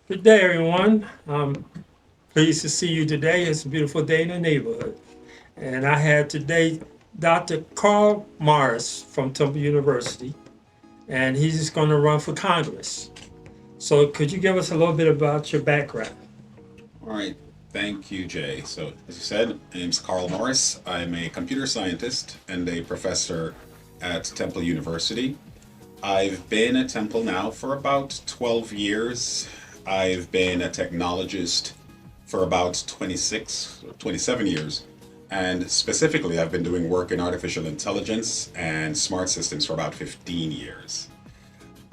Good day, everyone. I'm pleased to see you today. It's a beautiful day in the neighborhood. And I had today Dr. Carl Morris from Temple University, and he's just going to run for Congress. So, could you give us a little bit about your background? All right. Thank you, Jay. So, as you said, my name's Carl Morris. I'm a computer scientist and a professor at Temple University. I've been at Temple now for about 12 years. I've been a technologist for about 26 or 27 years. And specifically, I've been doing work in artificial intelligence and smart systems for about 15 years.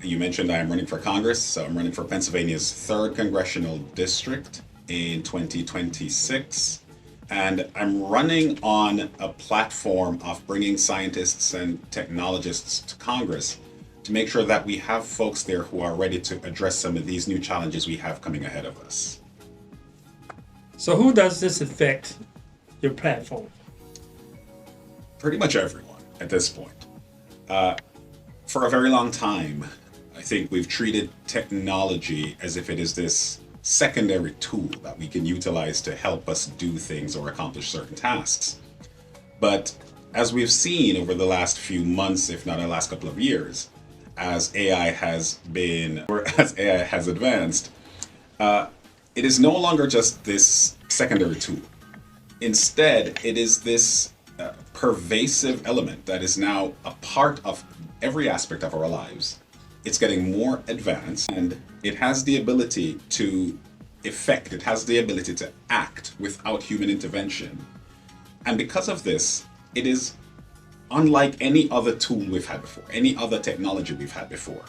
You mentioned I'm running for Congress, so I'm running for Pennsylvania's 3rd Congressional District in 2026. And I'm running on a platform of bringing scientists and technologists to Congress to make sure that we have folks there who are ready to address some of these new challenges we have coming ahead of us. So, who does this affect your platform? Pretty much everyone at this point. Uh, for a very long time, I think we've treated technology as if it is this secondary tool that we can utilize to help us do things or accomplish certain tasks. But as we've seen over the last few months, if not the last couple of years, as AI has been, or as AI has advanced, uh, it is no longer just this secondary tool. Instead, it is this pervasive element that is now a part of every aspect of our lives. It's getting more advanced and it has the ability to it has the ability to act without human intervention. And because of this, it is unlike any other tool we've had before, any other technology we've had before.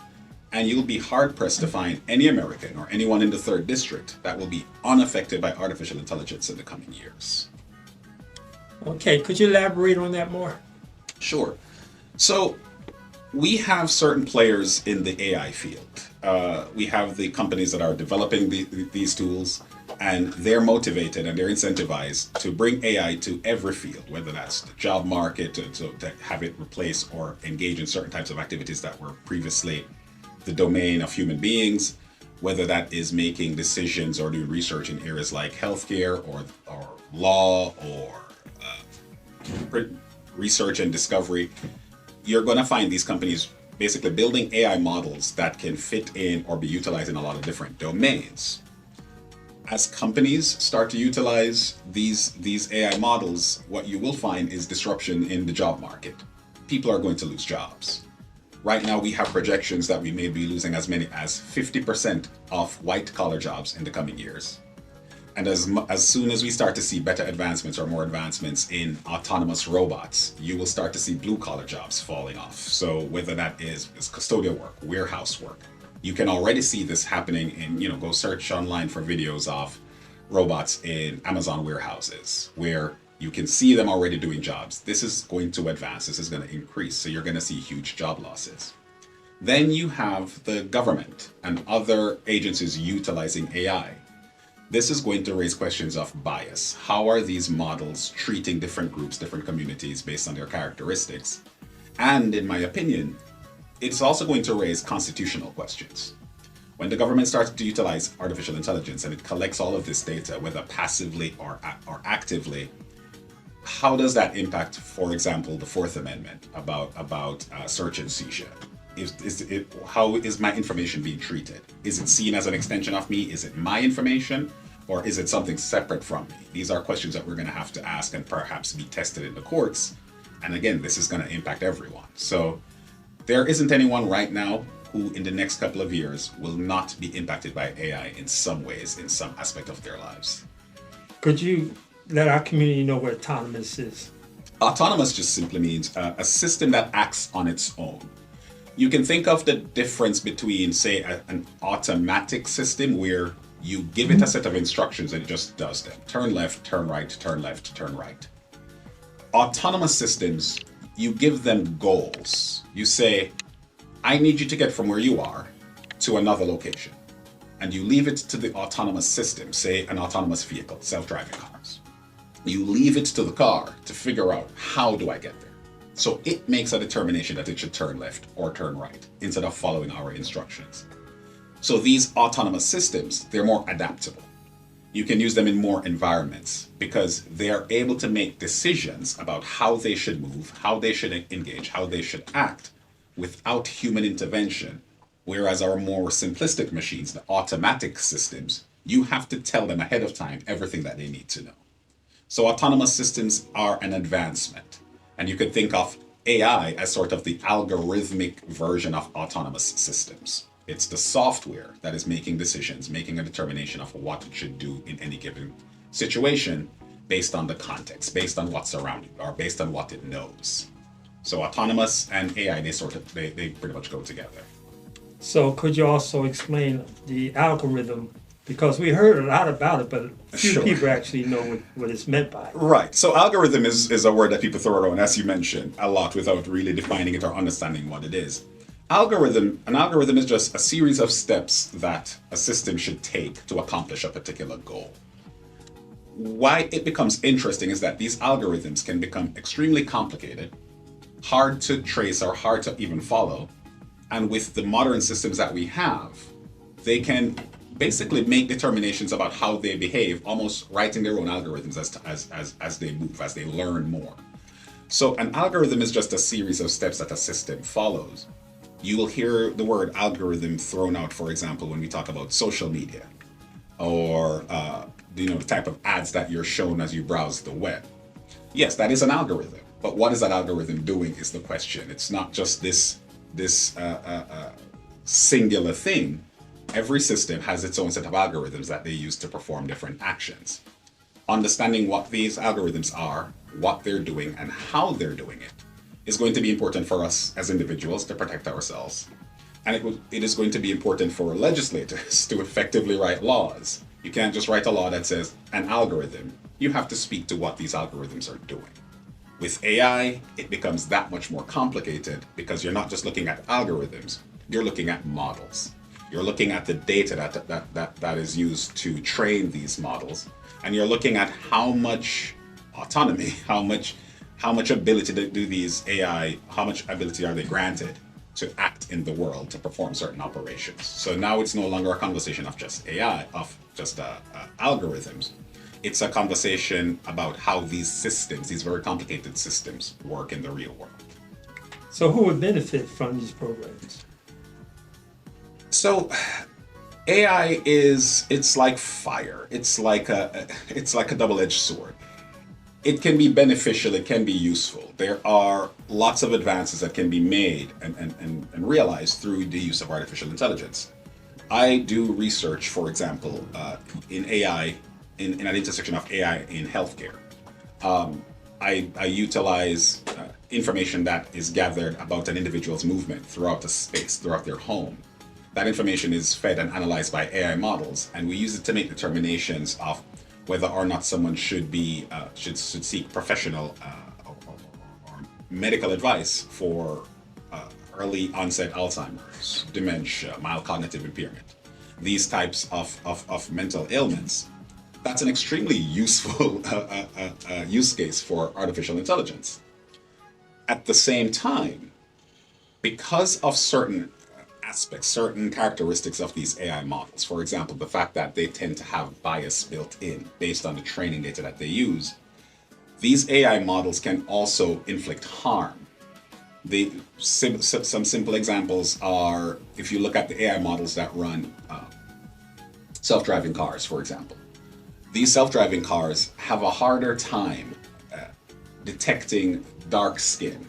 And you'll be hard pressed to find any American or anyone in the 3rd district that will be unaffected by artificial intelligence in the coming years. Okay, could you elaborate on that more? Sure. So we have certain players in the AI field. We have the companies that are developing these tools, and they're motivated and they're incentivized to bring AI to every field, whether that's the job market, to have it replace or engage in certain types of activities that were previously the domain of human beings, whether that is making decisions or doing research in areas like healthcare or law or research and discovery. You're going to find these companies basically building AI models that can fit in or be utilized in a lot of different domains. As companies start to utilize these AI models, what you will find is disruption in the job market. People are going to lose jobs. Right now, we have projections that we may be losing as many as 50% of white collar jobs in the coming years. And as soon as we start to see better advancements or more advancements in autonomous robots, you will start to see blue collar jobs falling off. So whether that is custodial work, warehouse work, you can already see this happening in, go search online for videos of robots in Amazon warehouses where you can see them already doing jobs. This is going to advance, this is going to increase. So you're going to see huge job losses. Then you have the government and other agencies utilizing AI. This is going to raise questions of bias. How are these models treating different groups, different communities based on their characteristics? And in my opinion, it's also going to raise constitutional questions. When the government starts to utilize artificial intelligence and it collects all of this data, whether passively or actively, how does that impact, for example, the Fourth Amendment about search and seizure? How is my information being treated? Is it seen as an extension of me? Is it my information? Or is it something separate from me? These are questions that we're going to have to ask and perhaps be tested in the courts. And again, this is going to impact everyone. So there isn't anyone right now who in the next couple of years will not be impacted by AI in some ways, in some aspect of their lives. Could you let our community know what autonomous is? Autonomous just simply means a system that acts on its own. You can think of the difference between, say, an automatic system where you give it a set of instructions and it just does them. Turn left, turn right, turn left, turn right. Autonomous systems, you give them goals. You say, I need you to get from where you are to another location. And you leave it to the autonomous system, say an autonomous vehicle, self-driving cars. You leave it to the car to figure out, how do I get there? So it makes a determination that it should turn left or turn right instead of following our instructions. So these autonomous systems, they're more adaptable. You can use them in more environments because they are able to make decisions about how they should move, how they should engage, how they should act without human intervention. Whereas our more simplistic machines, the automatic systems, you have to tell them ahead of time everything that they need to know. So autonomous systems are an advancement. And you could think of AI as sort of the algorithmic version of autonomous systems. It's the software that is making decisions, making a determination of what it should do in any given situation based on the context, based on what's around it, or based on what it knows. So autonomous and AI, they pretty much go together. So could you also explain the algorithm? Because we heard a lot about it, but few Sure. people actually know what it's meant by. Right. So algorithm is a word that people throw around, as you mentioned, a lot without really defining it or understanding what it is. An algorithm is just a series of steps that a system should take to accomplish a particular goal. Why it becomes interesting is that these algorithms can become extremely complicated, hard to trace or hard to even follow. And with the modern systems that we have, they can basically make determinations about how they behave, almost writing their own algorithms as they move, as they learn more. So an algorithm is just a series of steps that a system follows. You will hear the word algorithm thrown out, for example, when we talk about social media or the type of ads that you're shown as you browse the web. Yes, that is an algorithm, but what is that algorithm doing is the question. It's not just this singular thing. Every system has its own set of algorithms that they use to perform different actions. Understanding what these algorithms are, what they're doing, and how they're doing it is going to be important for us as individuals to protect ourselves. And it is going to be important for legislators to effectively write laws. You can't just write a law that says an algorithm. You have to speak to what these algorithms are doing. With AI, it becomes that much more complicated because you're not just looking at algorithms, you're looking at models. You're looking at the data that is used to train these models, and you're looking at how much autonomy, how much ability to do these AI, how much ability are they granted to act in the world, to perform certain operations. So now it's no longer a conversation of just AI, of just algorithms. It's a conversation about how these systems, these very complicated systems, work in the real world. So who would benefit from these programs? So AI it's like fire. It's like a double-edged sword. It can be beneficial, it can be useful. There are lots of advances that can be made and realized through the use of artificial intelligence. I do research, for example, in AI, in an intersection of AI in healthcare. I utilize information that is gathered about an individual's movement throughout a space, throughout their home. That information is fed and analyzed by AI models, and we use it to make determinations of whether or not someone should seek professional or medical advice for early onset Alzheimer's, dementia, mild cognitive impairment, these types of mental ailments. That's an extremely useful use case for artificial intelligence. At the same time, because of certain aspects, certain characteristics of these AI models, for example, the fact that they tend to have bias built in based on the training data that they use, these AI models can also inflict harm. Some simple examples are, if you look at the AI models that run self-driving cars, for example, these self-driving cars have a harder time detecting dark skin.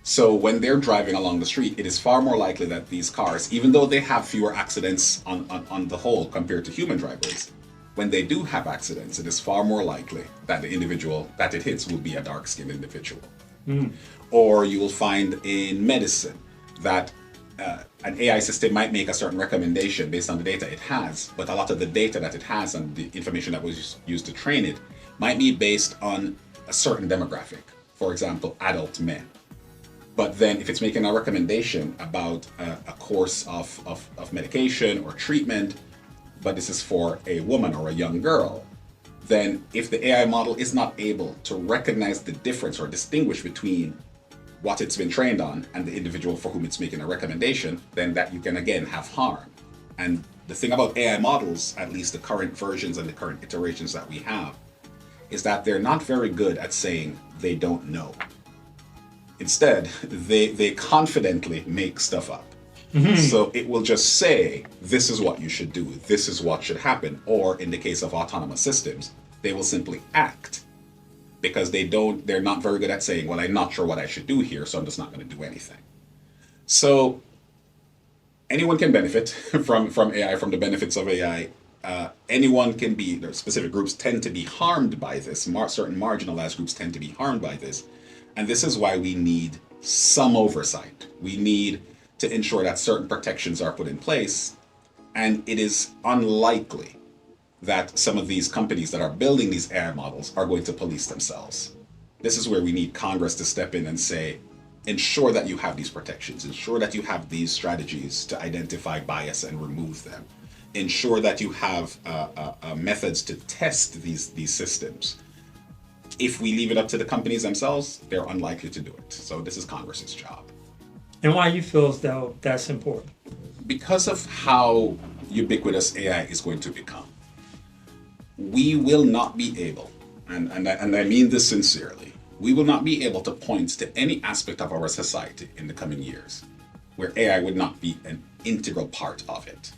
So when they're driving along the street, it is far more likely that these cars, even though they have fewer accidents on the whole compared to human drivers, when they do have accidents, it is far more likely that the individual that it hits will be a dark-skinned individual. Or you will find in medicine that an AI system might make a certain recommendation based on the data it has, but a lot of the data that it has and the information that was used to train it might be based on a certain demographic, for example, adult men. But then if it's making a recommendation about a course of medication or treatment, but this is for a woman or a young girl, then if the AI model is not able to recognize the difference or distinguish between what it's been trained on and the individual for whom it's making a recommendation, then that you can again have harm. And the thing about AI models, at least the current versions and the current iterations that we have, is that they're not very good at saying they don't know. Instead, they confidently make stuff up. So it will just say, this is what you should do, this is what should happen. Or in the case of autonomous systems, they will simply act because they're not very good at saying, well, I'm not sure what I should do here, so I'm just not going to do anything. So anyone can benefit from AI, from the benefits of AI. Anyone can be, specific groups tend to be harmed by this. Certain marginalized groups tend to be harmed by this. And this is why we need some oversight. We need to ensure that certain protections are put in place. And it is unlikely that some of these companies that are building these AI models are going to police themselves. This is where we need Congress to step in and say, ensure that you have these protections, ensure that you have these strategies to identify bias and remove them, ensure that you have methods to test these systems. If we leave it up to the companies themselves, they're unlikely to do it. So this is Congress's job. And why you feel as though that's important? Because of how ubiquitous AI is going to become, we will not be able, and I mean this sincerely, we will not be able to point to any aspect of our society in the coming years where AI would not be an integral part of it.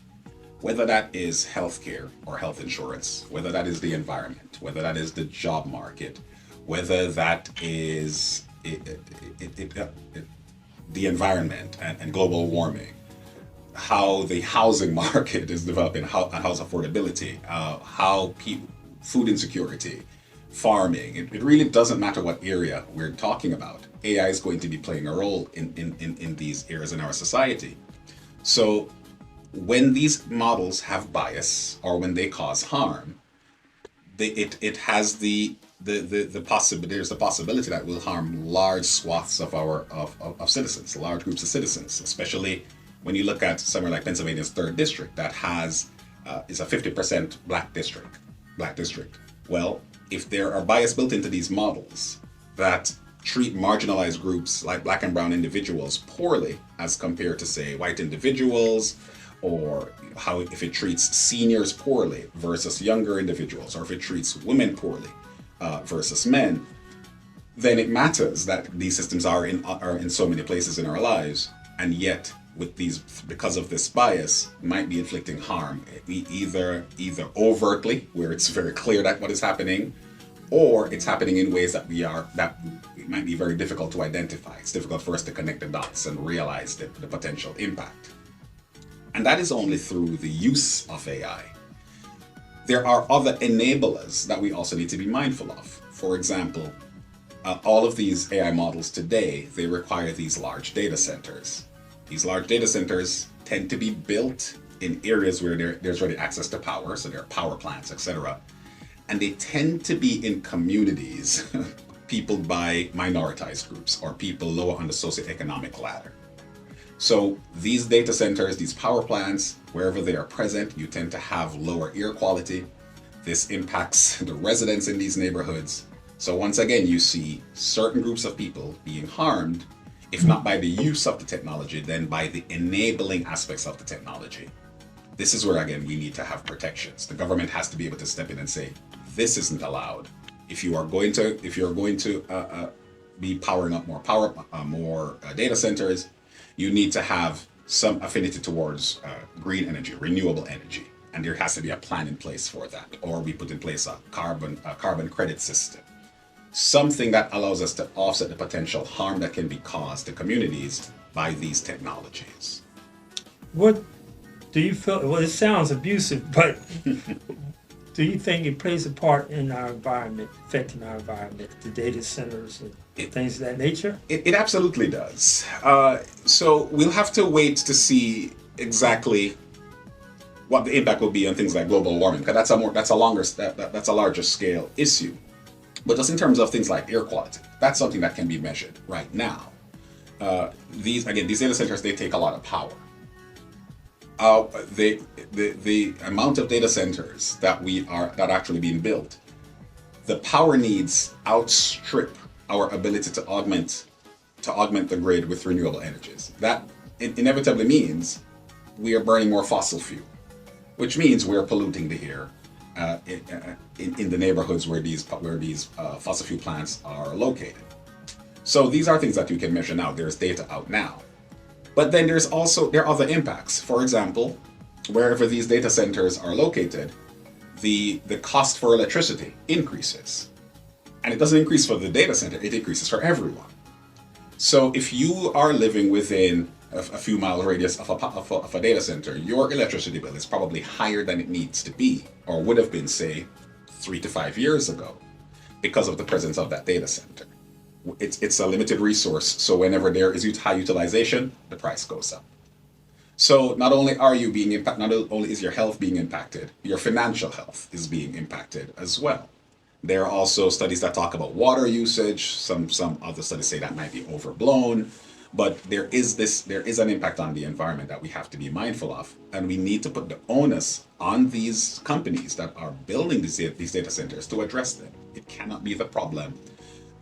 Whether that is healthcare or health insurance, whether that is the environment, whether that is the job market, whether that is the environment and global warming, how the housing market is developing, house affordability, food insecurity, farming. It really doesn't matter what area we're talking about. AI is going to be playing a role in these areas in our society. So when these models have bias or when they cause harm, it has there's the possibility that will harm large swaths of citizens, large groups of citizens, especially when you look at somewhere like Pennsylvania's 3rd district that is a 50% black district. Well, if there are bias built into these models that treat marginalized groups like black and brown individuals poorly as compared to, say, white individuals, or if it treats seniors poorly versus younger individuals, or if it treats women poorly versus men, then it matters that these systems are in so many places in our lives, and yet because of this bias, might be inflicting harm, either overtly, where it's very clear that what is happening, or it's happening in ways that it might be very difficult to identify. It's difficult for us to connect the dots and realize the potential impact. And that is only through the use of AI. There are other enablers that we also need to be mindful of. For example, all of these AI models today, they require these large data centers. These large data centers tend to be built in areas where there's already access to power, so there are power plants, etc. And they tend to be in communities peopled by minoritized groups or people lower on the socioeconomic ladder. So these data centers, these power plants, wherever they are present, you tend to have lower air quality. This impacts the residents in these neighborhoods. So once again, you see certain groups of people being harmed, if not by the use of the technology, then by the enabling aspects of the technology. This is where, again, we need to have protections. The government has to be able to step in and say, this isn't allowed. If you're going to be powering up more data centers, you need to have some affinity towards green energy, renewable energy, and there has to be a plan in place for that. Or we put in place a carbon credit system, something that allows us to offset the potential harm that can be caused to communities by these technologies. What do you feel? Well, it sounds abusive, but do you think it plays a part in our environment, affecting our environment, the data centers and things of that nature? It absolutely does. So we'll have to wait to see exactly what the impact will be on things like global warming, because that's a larger scale issue. But just in terms of things like air quality, that's something that can be measured right now. These data centers, they take a lot of power. The amount of data centers that are actually being built, the power needs outstrip our ability to augment the grid with renewable energies. That inevitably means we are burning more fossil fuel. which means we're polluting the air in the neighborhoods where these fossil fuel plants are located. So these are things that you can measure now. There's data out now. But then there are other impacts. For example, wherever these data centers are located, the cost for electricity increases. And it doesn't increase for the data center, it increases for everyone. So if you are living within a few mile radius of a data center, your electricity bill is probably higher than it needs to be, or would have been, say, 3 to 5 years ago, because of the presence of that data center. It's a limited resource, so whenever there is high utilization, the price goes up. So not only are you being impacted, not only is your health being impacted, your financial health is being impacted as well. There are also studies that talk about water usage. Some other studies say that might be overblown, but there is an impact on the environment that we have to be mindful of, and we need to put the onus on these companies that are building these data centers to address them. It cannot be the problem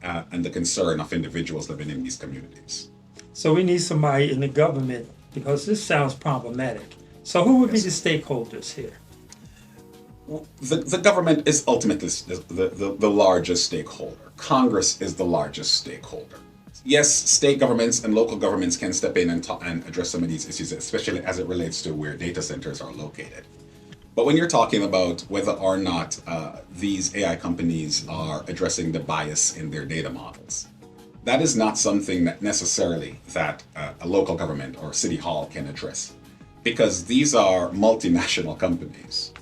and the concern of individuals living in these communities. So we need somebody in the government, because this sounds problematic. So who would be the stakeholders here? The government is ultimately the largest stakeholder. Congress is the largest stakeholder. Yes, state governments and local governments can step in and address some of these issues, especially as it relates to where data centers are located. But when you're talking about whether or not these AI companies are addressing the bias in their data models, that is not something that necessarily that a local government or city hall can address, because these are multinational companies.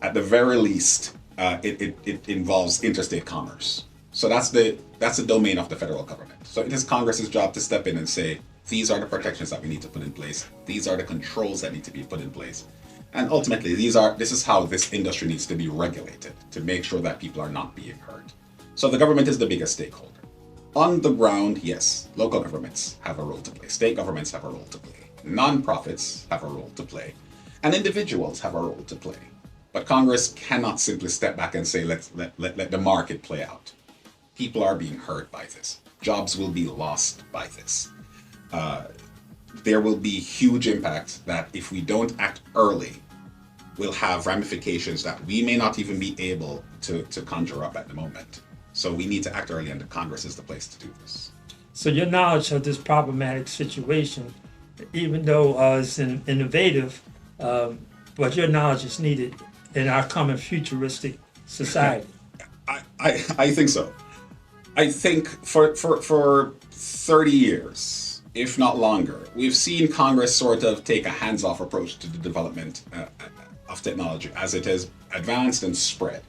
At the very least, it involves interstate commerce. So that's the domain of the federal government. So it is Congress's job to step in and say, these are the protections that we need to put in place. These are the controls that need to be put in place. And ultimately, this is how this industry needs to be regulated to make sure that people are not being hurt. So the government is the biggest stakeholder. On the ground, yes, local governments have a role to play. State governments have a role to play. Nonprofits have a role to play. And individuals have a role to play. But Congress cannot simply step back and say, let the market play out. People are being hurt by this. Jobs will be lost by this. There will be huge impact that if we don't act early, will have ramifications that we may not even be able to conjure up at the moment. So we need to act early, and Congress is the place to do this. So your knowledge of this problematic situation, even though it's innovative, but your knowledge is needed in our common futuristic society. I think so. I think for 30 years, if not longer, we've seen Congress sort of take a hands-off approach to the development of technology as it has advanced and spread.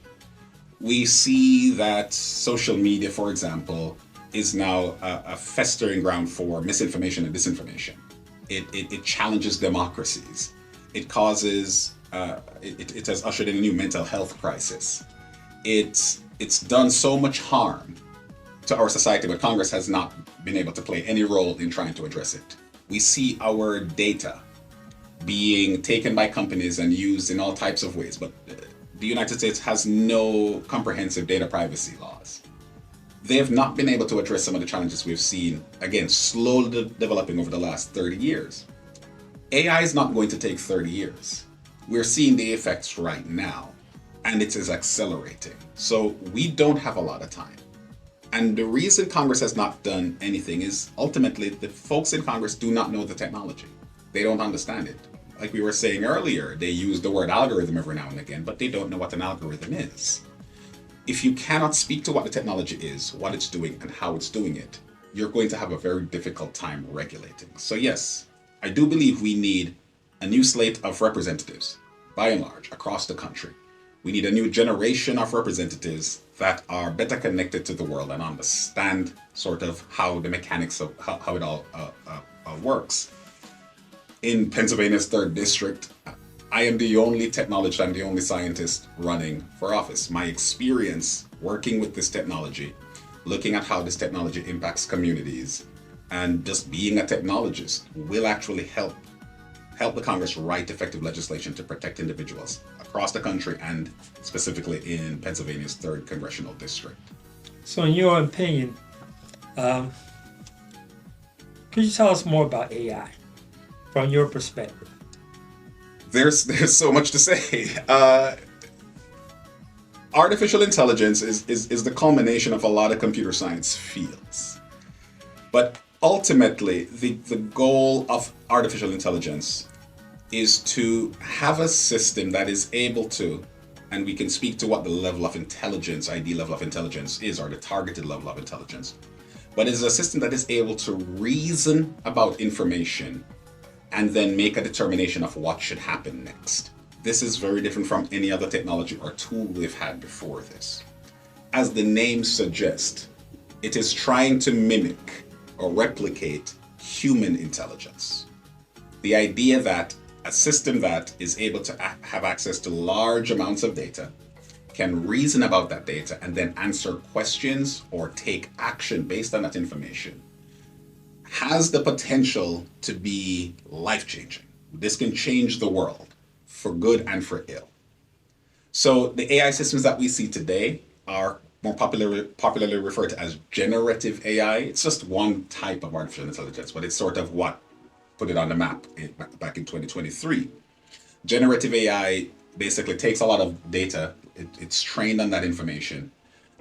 We see that social media, for example, is now a festering ground for misinformation and disinformation. It challenges democracies. It causes, it has ushered in a new mental health crisis. It's done so much harm to our society, but Congress has not been able to play any role in trying to address it. We see our data being taken by companies and used in all types of ways, but the United States has no comprehensive data privacy laws. They have not been able to address some of the challenges we've seen, again, slowly developing over the last 30 years. AI is not going to take 30 years. We're seeing the effects right now, and it is accelerating. So we don't have a lot of time. And the reason Congress has not done anything is ultimately the folks in Congress do not know the technology. They don't understand it. Like we were saying earlier, they use the word algorithm every now and again, but they don't know what an algorithm is. If you cannot speak to what the technology is, what it's doing, and how it's doing it, you're going to have a very difficult time regulating. So yes, I do believe we need a new slate of representatives, by and large, across the country. We need a new generation of representatives that are better connected to the world and understand sort of how the mechanics of how it all works. In Pennsylvania's 3rd District, I am the only technologist, I'm the only scientist running for office. My experience working with this technology, looking at how this technology impacts communities, and just being a technologist will actually help the Congress write effective legislation to protect individuals across the country and specifically in Pennsylvania's 3rd Congressional District. So in your opinion, could you tell us more about AI from your perspective? There's so much to say. Artificial intelligence is the culmination of a lot of computer science fields. But ultimately, the goal of artificial intelligence is to have a system that is able to, and we can speak to what the level of intelligence, ideal level of intelligence is, or the targeted level of intelligence, but it's a system that is able to reason about information and then make a determination of what should happen next. This is very different from any other technology or tool we've had before this. As the name suggests, it is trying to mimic or replicate human intelligence. The idea that a system that is able to have access to large amounts of data, can reason about that data, and then answer questions or take action based on that information, has the potential to be life-changing. This can change the world for good and for ill. So the AI systems that we see today are more popularly referred to as generative AI. It's just one type of artificial intelligence, but it's sort of what put it on the map back in 2023. Generative AI basically takes a lot of data, it's trained on that information,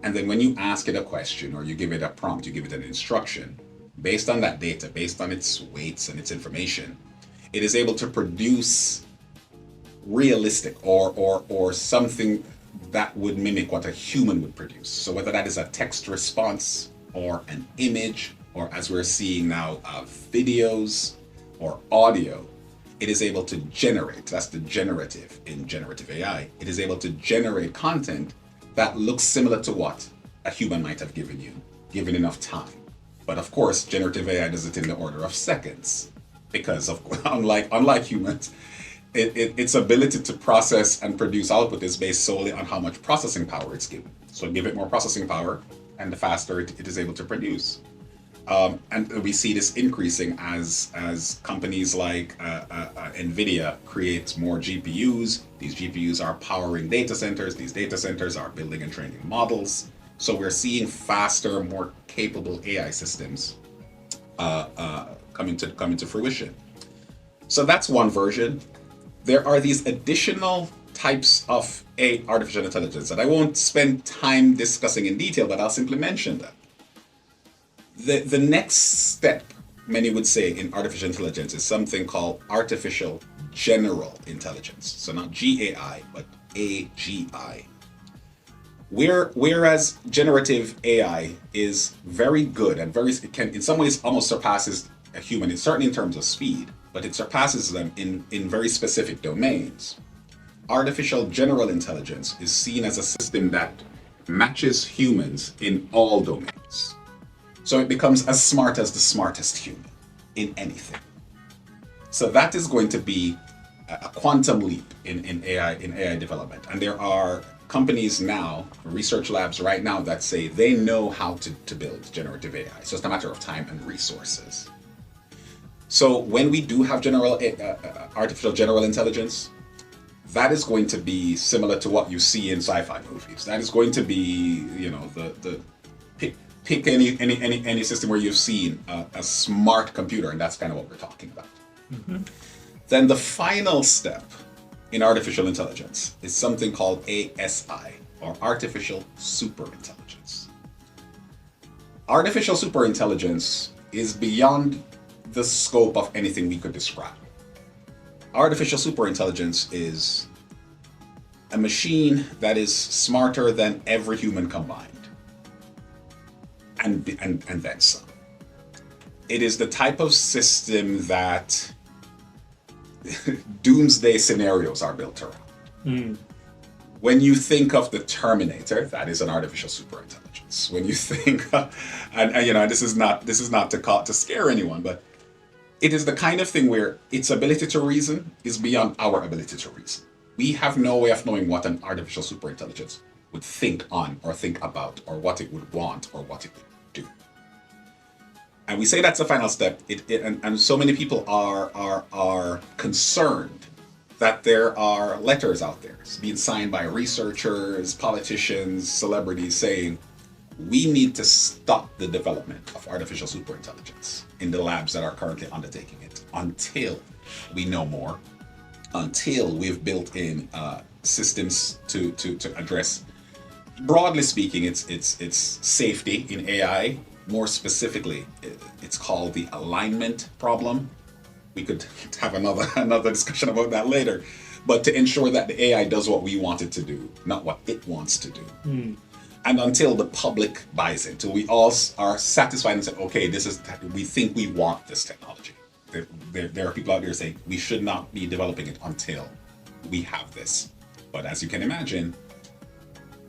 and then when you ask it a question or you give it a prompt, you give it an instruction, based on that data, based on its weights and its information, it is able to produce realistic or something that would mimic what a human would produce. So whether that is a text response or an image, or as we're seeing now, videos or audio, it is able to generate, that's the generative in generative AI, it is able to generate content that looks similar to what a human might have given you, given enough time. But of course, generative AI does it in the order of seconds, because of unlike humans, its ability to process and produce output is based solely on how much processing power it's given. So give it more processing power, and the faster it is able to produce. And we see this increasing as companies like NVIDIA create more GPUs. These GPUs are powering data centers. These data centers are building and training models. So we're seeing faster, more capable AI systems coming to fruition. So that's one version. There are these additional types of artificial intelligence that I won't spend time discussing in detail, but I'll simply mention them. The next step, many would say, in artificial intelligence is something called artificial general intelligence. So not GAI, but AGI. Whereas generative AI is very good and it can in some ways almost surpasses a human, certainly in terms of speed, but it surpasses them in very specific domains. Artificial general intelligence is seen as a system that matches humans in all domains. So it becomes as smart as the smartest human in anything. So that is going to be a quantum leap in AI development. And there are companies now, research labs right now, that say they know how to build generative AI. It's just a matter of time and resources. So when we do have artificial general intelligence, that is going to be similar to what you see in sci-fi movies. That is going to be, the pick any system where you've seen a smart computer, and that's kind of what we're talking about. Mm-hmm. Then the final step in artificial intelligence is something called ASI, or artificial superintelligence. Artificial superintelligence is beyond the scope of anything we could describe. Artificial superintelligence is a machine that is smarter than every human combined, and then some. It is the type of system that doomsday scenarios are built around. Mm. When you think of the Terminator, that is an artificial superintelligence. When you think, and this is not to scare anyone, but it is the kind of thing where its ability to reason is beyond our ability to reason. We have no way of knowing what an artificial superintelligence would think on or think about, or what it would want, or what it would do. And we say that's the final step. And so many people are concerned that there are letters out there being signed by researchers, politicians, celebrities saying, we need to stop the development of artificial superintelligence in the labs that are currently undertaking it until we know more until we've built in systems to address, broadly speaking, it's safety in AI. More specifically, it's called the alignment problem. We could have another discussion about that later. But to ensure that the AI does what we want it to do, not what it wants to do. And until the public buys it, till we all are satisfied and say, okay, we think we want this technology. There are people out there saying we should not be developing it until we have this. But as you can imagine,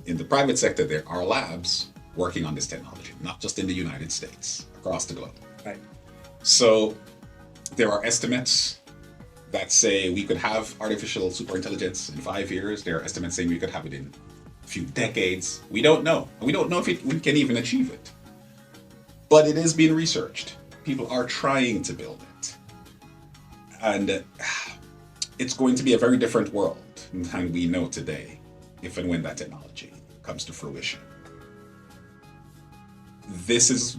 in the private sector, there are labs working on this technology, not just in the United States, across the globe. Right. So there are estimates that say we could have artificial superintelligence in 5 years. There are estimates saying we could have it in a few decades. We don't know. We don't know if we can even achieve it. But it is being researched. People are trying to build it. And it's going to be a very different world than we know today, if and when that technology comes to fruition. This is,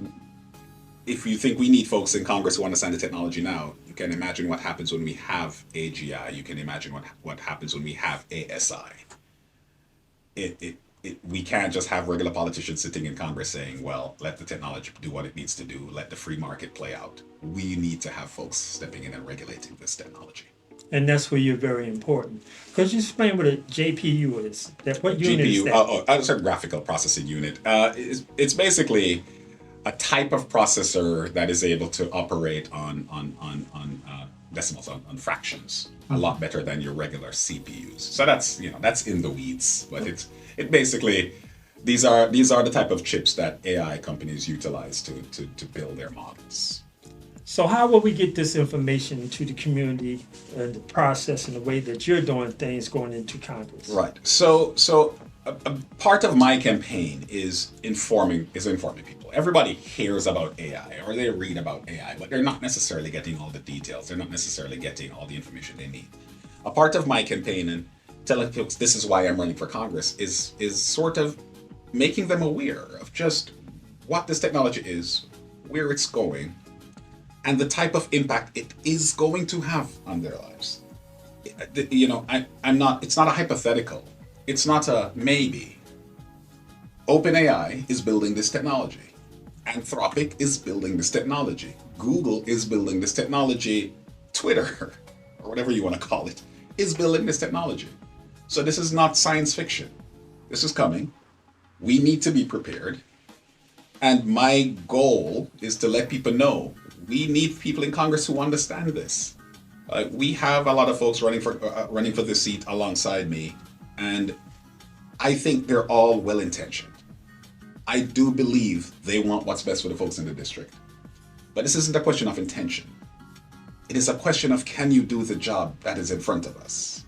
if you think we need folks in Congress who understand the technology now, you can imagine what happens when we have AGI. You can imagine what happens when we have ASI. We can't just have regular politicians sitting in Congress saying, well, let the technology do what it needs to do, let the free market play out. We need to have folks stepping in and regulating this technology. And that's where you're very important. Could you explain what a JPU is? What unit is that? It's a graphical processing unit. It's basically a type of processor that is able to operate on decimals, on fractions, a lot better than your regular CPUs. So that's in the weeds, but it basically, these are the type of chips that AI companies utilize to build their models. So how will we get this information to the community and the process and the way that you're doing things going into Congress? Right. So a part of my campaign is informing people. Everybody hears about AI or they read about AI, but they're not necessarily getting all the details. They're not necessarily getting all the information they need. A part of my campaign and telling folks this is why I'm running for Congress is sort of making them aware of just what this technology is, where it's going, and the type of impact it is going to have on their lives. It's not a hypothetical. It's not a maybe. OpenAI is building this technology. Anthropic is building this technology. Google is building this technology. Twitter, or whatever you want to call it, is building this technology. So this is not science fiction. This is coming. We need to be prepared. And my goal is to let people know we need people in Congress who understand this. We have a lot of folks running for this seat alongside me, and I think they're all well-intentioned. I do believe they want what's best for the folks in the district. But this isn't a question of intention. It is a question of, can you do the job that is in front of us?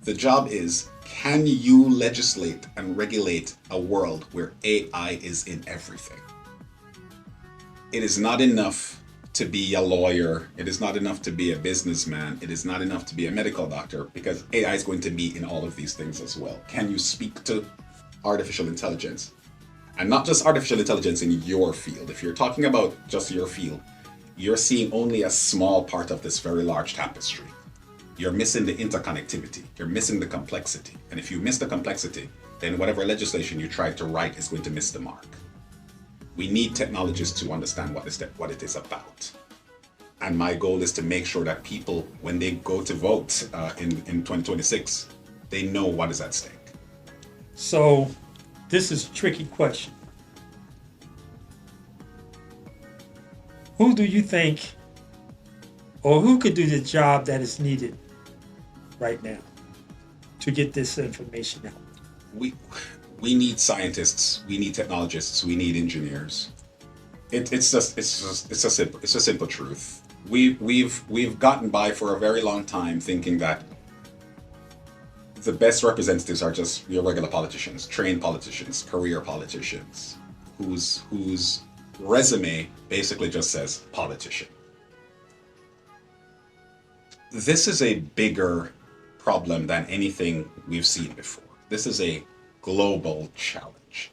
The job is, can you legislate and regulate a world where AI is in everything? It is not enough to be a lawyer. It is not enough to be a businessman. It is not enough to be a medical doctor, because AI is going to be in all of these things as well. Can you speak to artificial intelligence? And not just artificial intelligence in your field. If you're talking about just your field, you're seeing only a small part of this very large tapestry. You're missing the interconnectivity. You're missing the complexity. And if you miss the complexity, then whatever legislation you try to write is going to miss the mark. We need technologists to understand what it is about. And my goal is to make sure that people, when they go to vote in 2026, they know what is at stake. So this is a tricky question. Who do you think, or who could do the job that is needed right now to get this information out? We need scientists, we need technologists, we need engineers. It's a simple truth. We've gotten by for a very long time thinking that the best representatives are just your regular politicians, trained politicians, career politicians, whose resume basically just says politician. This is a bigger problem than anything we've seen before. This is a global challenge.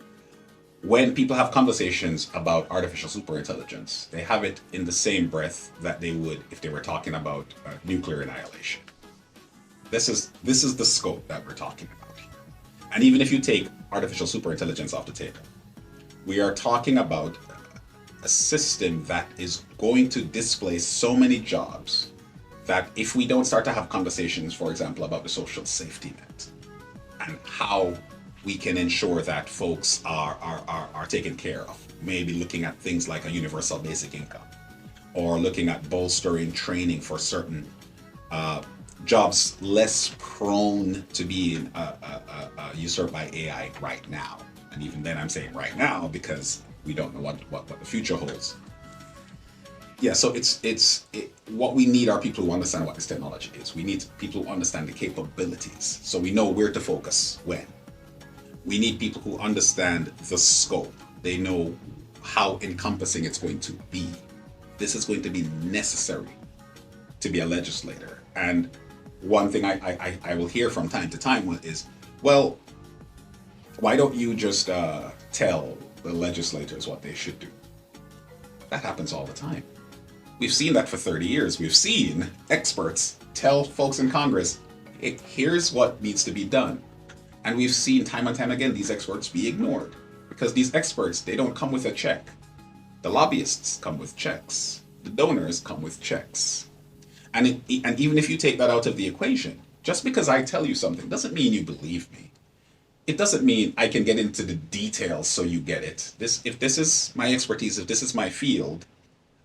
When people have conversations about artificial superintelligence, they have it in the same breath that they would if they were talking about nuclear annihilation. This is the scope that we're talking about here. And even if you take artificial superintelligence off the table, we are talking about a system that is going to displace so many jobs that if we don't start to have conversations, for example, about the social safety net and how we can ensure that folks are taken care of, maybe looking at things like a universal basic income or looking at bolstering training for certain jobs less prone to being usurped by AI right now. And even then, I'm saying right now because we don't know what the future holds. Yeah, so what we need are people who understand what this technology is. We need people who understand the capabilities, so we know where to focus when. We need people who understand the scope. They know how encompassing it's going to be. This is going to be necessary to be a legislator. And one thing I will hear from time to time is, well, why don't you just tell the legislators what they should do? That happens all the time. We've seen that for 30 years. We've seen experts tell folks in Congress, hey, here's what needs to be done. And we've seen time and time again these experts be ignored because these experts, they don't come with a check. The lobbyists come with checks. The donors come with checks. And even if you take that out of the equation, just because I tell you something doesn't mean you believe me. It doesn't mean I can get into the details so you get it. If this is my expertise, if this is my field,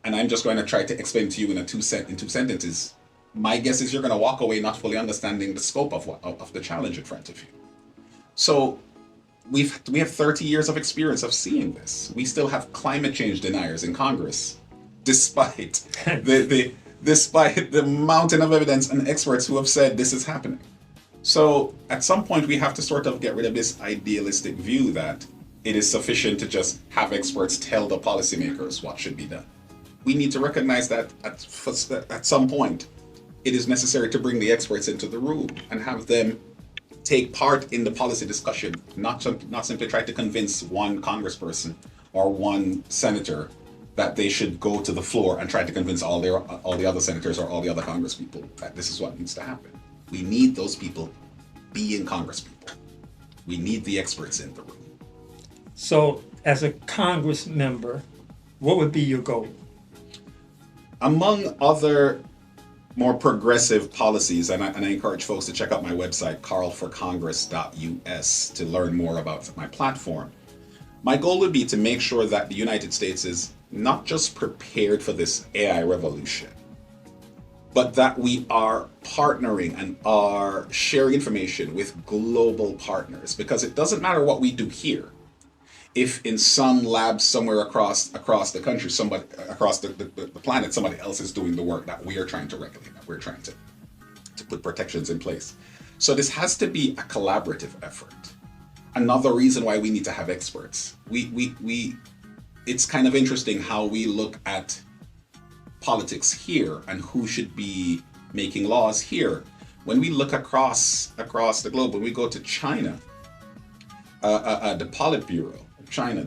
and I'm just going to try to explain to you in two sentences, my guess is you're going to walk away not fully understanding the scope of the challenge in front of you. So we have 30 years of experience of seeing this. We still have climate change deniers in Congress, despite despite the mountain of evidence and experts who have said this is happening. So at some point we have to sort of get rid of this idealistic view that it is sufficient to just have experts tell the policymakers what should be done. We need to recognize that at some point it is necessary to bring the experts into the room and have them take part in the policy discussion, not simply try to convince one congressperson or one senator that they should go to the floor and try to convince all the other senators or all the other congresspeople that this is what needs to happen. We need those people being congresspeople. We need the experts in the room. So, as a Congress member, what would be your goal? Among other more progressive policies, and I encourage folks to check out my website, carlforcongress.us, to learn more about my platform. My goal would be to make sure that the United States is not just prepared for this AI revolution, but that we are partnering and are sharing information with global partners, because it doesn't matter what we do here. If in some lab somewhere across the country, somebody across the planet, somebody else is doing the work that we are trying to regulate, that we're trying to put protections in place. So this has to be a collaborative effort. Another reason why we need to have experts. It's kind of interesting how we look at politics here and who should be making laws here. When we look across the globe, when we go to China, the Politburo, China,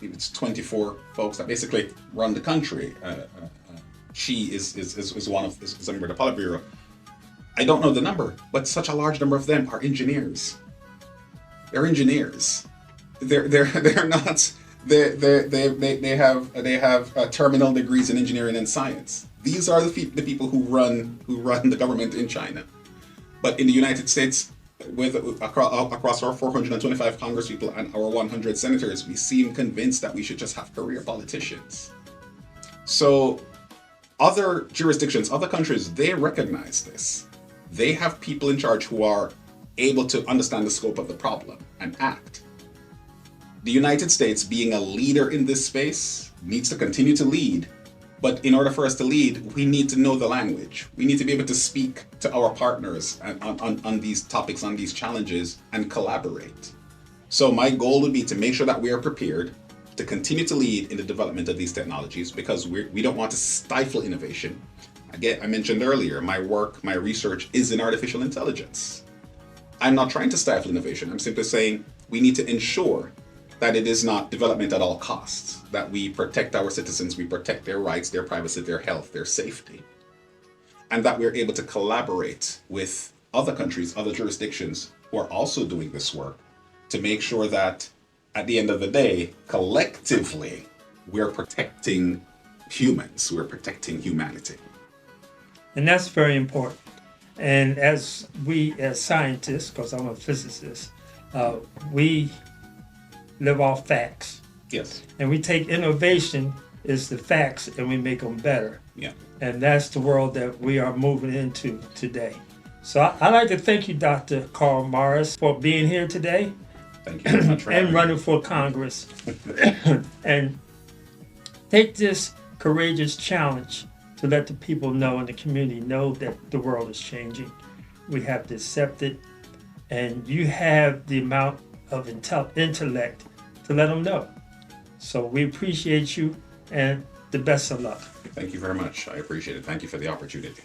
it's 24 folks that basically run the country. Xi is a member of the Politburo. I don't know the number, but such a large number of them are engineers. They're engineers. They're not. They have terminal degrees in engineering and science. These are the people who run the government in China. But in the United States, with across our 425 congresspeople and our 100 senators, we seem convinced that we should just have career politicians. So other jurisdictions, other countries, they recognize this. They have people in charge who are able to understand the scope of the problem and act. The United States, being a leader in this space, needs to continue to lead. But in order for us to lead, we need to know the language. We need to be able to speak to our partners on these topics, on these challenges, and collaborate. So my goal would be to make sure that we are prepared to continue to lead in the development of these technologies, because we don't want to stifle innovation. Again, I mentioned earlier, my work, my research is in artificial intelligence. I'm not trying to stifle innovation. I'm simply saying we need to ensure that it is not development at all costs, that we protect our citizens, we protect their rights, their privacy, their health, their safety. and that we're able to collaborate with other countries, other jurisdictions who are also doing this work to make sure that at the end of the day, collectively, we're protecting humans, we're protecting humanity. And that's very important. And as we, as scientists, because I'm a physicist, we live off facts. Yes. And we take innovation is the facts and we make them better. Yeah. And that's the world that we are moving into today. So I'd like to thank you, Dr. Carl Morris, for being here today Thank you very much for and having running me. for Congress. And take this courageous challenge to let the people know and the community know that the world is changing. We have to accept it, and you have the amount of intellect to let them know. So we appreciate you and the best of luck. Thank you very much. I appreciate it. Thank you for the opportunity.